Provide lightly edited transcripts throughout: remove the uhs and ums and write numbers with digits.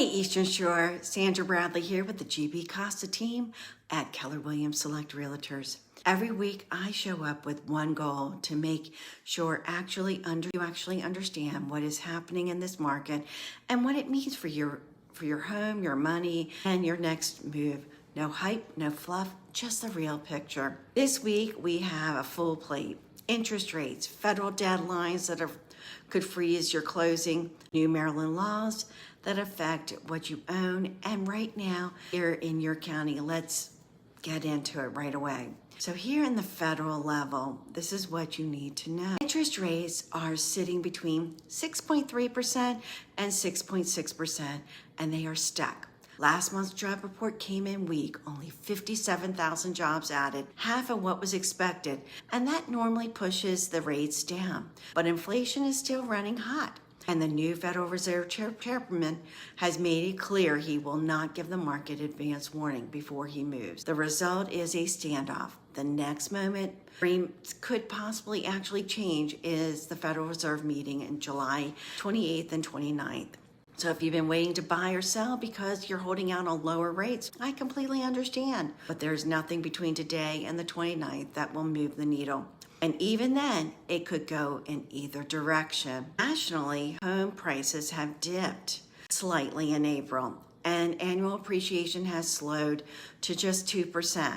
Hey Eastern Shore, Sandra Bradley here with the GB Costa team at Keller Williams Select Realtors. Every week I show up with one goal to make sure you actually understand what is happening in this market and what it means for your home, your money, and your next move. No hype, no fluff, just the real picture. This week we have a full plate. Interest rates, federal deadlines that could freeze your closing, new Maryland laws that affect what you own, and right now here in your county. Let's get into it right away. So here in the federal level, this is what you need to know. Interest rates are sitting between 6.3% and 6.6%, and they are stuck. Last month's job report came in weak, only 57,000 jobs added, half of what was expected, and that normally pushes the rates down. But inflation is still running hot, and the new Federal Reserve chairman has made it clear he will not give the market advance warning before he moves. The result is a standoff. The next moment could possibly actually change is the Federal Reserve meeting in July 28th and 29th. So if you've been waiting to buy or sell because you're holding out on lower rates, I completely understand. But there's nothing between today and the 29th that will move the needle. And even then, it could go in either direction. Nationally, home prices have dipped slightly in April, and annual appreciation has slowed to just 2%.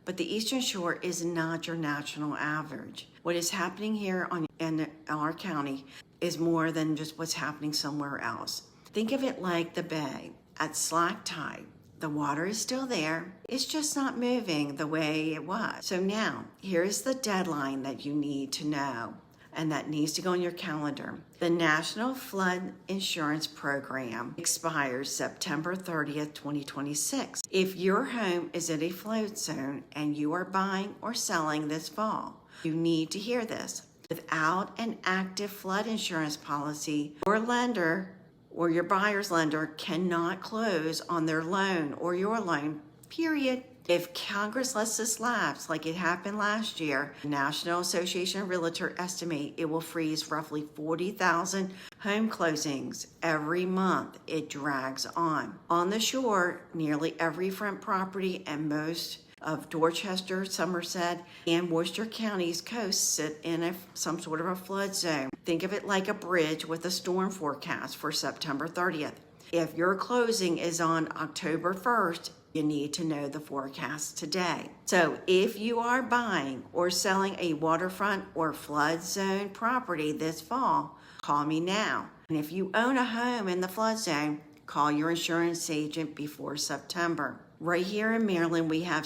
But the Eastern Shore is not your national average. What is happening here in our county is more than just what's happening somewhere else. Think of it like the bay at slack tide. The water is still there. It's just not moving the way it was. So now, here's the deadline that you need to know, and that needs to go on your calendar. The National Flood Insurance Program expires September 30th, 2026. If your home is in a flood zone and you are buying or selling this fall, you need to hear this. Without an active flood insurance policy, your lender or your buyer's lender cannot close on their loan or your loan, period. If Congress lets this lapse like it happened last year, the National Association of Realtors estimate it will freeze roughly 40,000 home closings every month. It drags on. On the shore, nearly every front property and most of Dorchester, Somerset, and Worcester County's coasts sit in some sort of a flood zone. Think of it like a bridge with a storm forecast for September 30th. If your closing is on October 1st, you need to know the forecast today. So if you are buying or selling a waterfront or flood zone property this fall, call me now. And if you own a home in the flood zone, call your insurance agent before September. Right here in Maryland, we have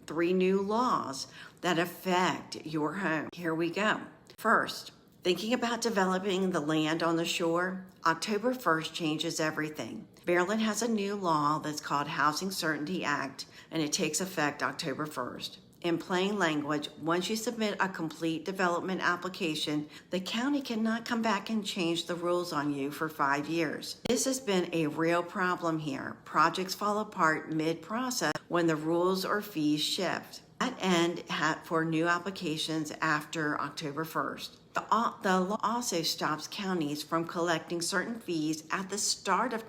3 new laws that affect your home. Here we go. First, thinking about developing the land on the shore, October 1st changes everything. Maryland has a new law that's called Housing Certainty Act, and it takes effect October 1st. In plain language, once you submit a complete development application, the county cannot come back and change the rules on you for 5 years. This has been a real problem here. Projects fall apart mid-process when the rules or fees shift. That end for new applications after October 1st. The law also stops counties from collecting certain fees at the start of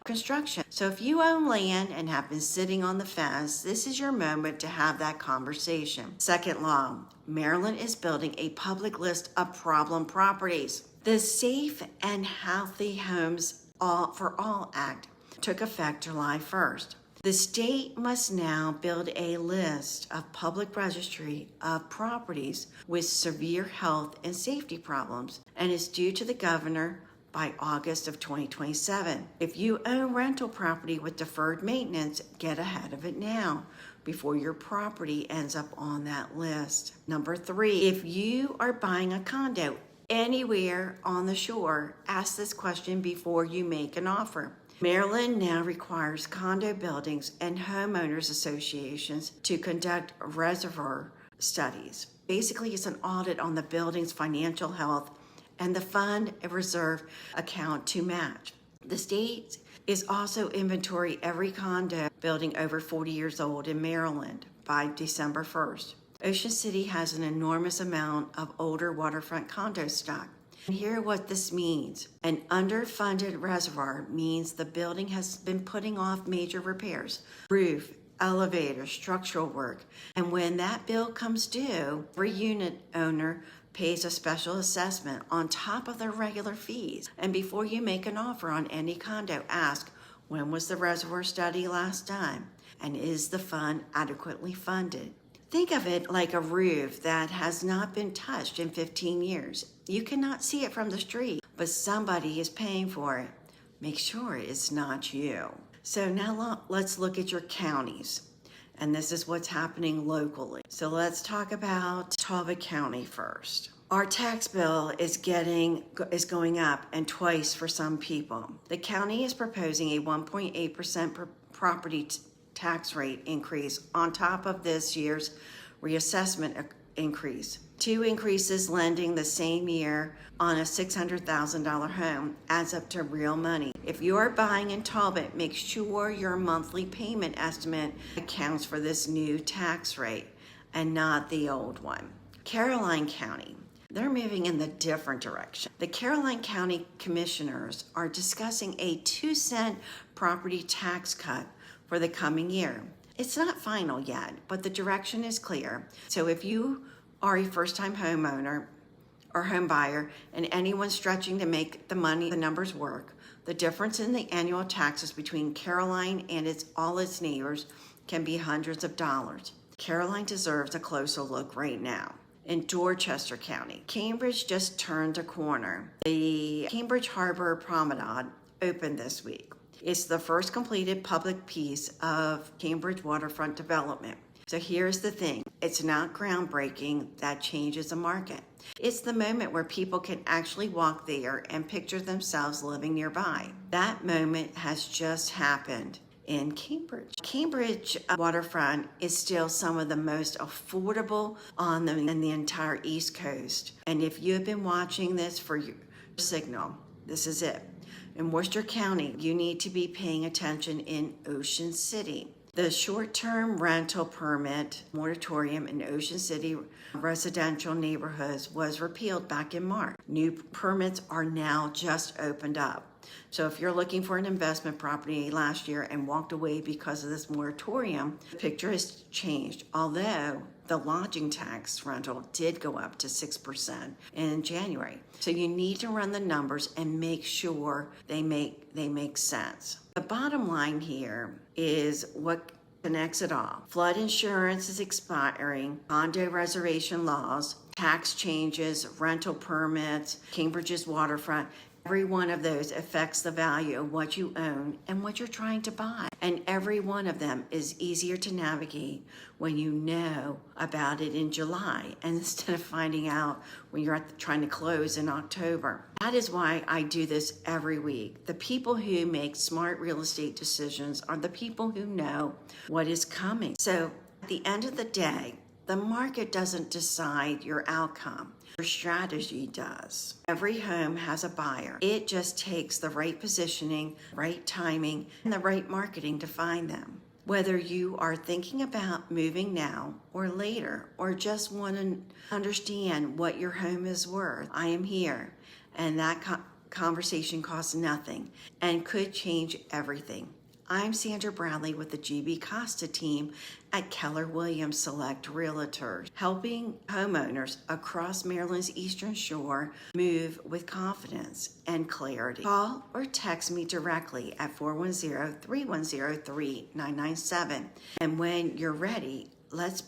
construction. So if you own land and have been sitting on the fence, this is your moment to have that conversation. Second law, Maryland is building a public list of problem properties. The Safe and Healthy Homes for All Act took effect July 1st. The state must now build a list of public registry of properties with severe health and safety problems, and is due to the governor by August of 2027. If you own rental property with deferred maintenance, get ahead of it now before your property ends up on that list. Number 3, if you are buying a condo anywhere on the shore, ask this question before you make an offer. Maryland now requires condo buildings and homeowners associations to conduct reservoir studies. Basically, it's an audit on the building's financial health and the fund reserve account to match. The state is also inventory every condo building over 40 years old in Maryland by December 1st. Ocean City has an enormous amount of older waterfront condo stock. And hear what this means. An underfunded reservoir means the building has been putting off major repairs, roof, elevator, structural work. And when that bill comes due, every unit owner pays a special assessment on top of their regular fees. And before you make an offer on any condo, ask, when was the reservoir study last done? And is the fund adequately funded? Think of it like a roof that has not been touched in 15 years. You cannot see it from the street, but somebody is paying for it. Make sure it's not you. So now let's look at your counties. And this is what's happening locally. So let's talk about Talbot County first. Our tax bill is going up, and twice for some people. The county is proposing a 1.8% property tax rate increase on top of this year's reassessment increase. 2 increases lending the same year on a $600,000 home adds up to real money. If you're buying in Talbot, make sure your monthly payment estimate accounts for this new tax rate and not the old one. Caroline County. They're moving in the different direction. The Caroline County Commissioners are discussing a 2-cent property tax cut for the coming year. It's not final yet, but the direction is clear. So if you are a first-time homeowner or home buyer and anyone stretching to make the numbers work, the difference in the annual taxes between Caroline and all its neighbors can be hundreds of dollars. Caroline deserves a closer look right now. In Dorchester County, Cambridge just turned a corner. The Cambridge Harbor Promenade opened this week. It's the first completed public piece of Cambridge waterfront development. So here's the thing. It's not groundbreaking that changes the market. It's the moment where people can actually walk there and picture themselves living nearby. That moment has just happened in Cambridge. Cambridge waterfront is still some of the most affordable in the entire East Coast. And if you've been watching this for your signal, this is it. In Worcester County, you need to be paying attention in Ocean City. The short-term rental permit moratorium in Ocean City residential neighborhoods was repealed back in March. New permits are now just opened up. So if you're looking for an investment property last year and walked away because of this moratorium, the picture has changed. Although the lodging tax rental did go up to 6% in January. So you need to run the numbers and make sure they make sense. The bottom line here is what connects it all. Flood insurance is expiring, condo reservation laws, tax changes, rental permits, Cambridge's waterfront. Every one of those affects the value of what you own and what you're trying to buy. And every one of them is easier to navigate when you know about it in July instead of finding out when you're trying to close in October. That is why I do this every week. The people who make smart real estate decisions are the people who know what is coming. So at the end of the day, the market doesn't decide your outcome. Your strategy does. Every home has a buyer. It just takes the right positioning, right timing, and the right marketing to find them. Whether you are thinking about moving now or later, or just want to understand what your home is worth, I am here. And that conversation costs nothing and could change everything. I'm Sandra Bradley with the GB Costa team at Keller Williams Select Realtors, helping homeowners across Maryland's Eastern Shore move with confidence and clarity. Call or text me directly at 410-310-3997. And when you're ready, let's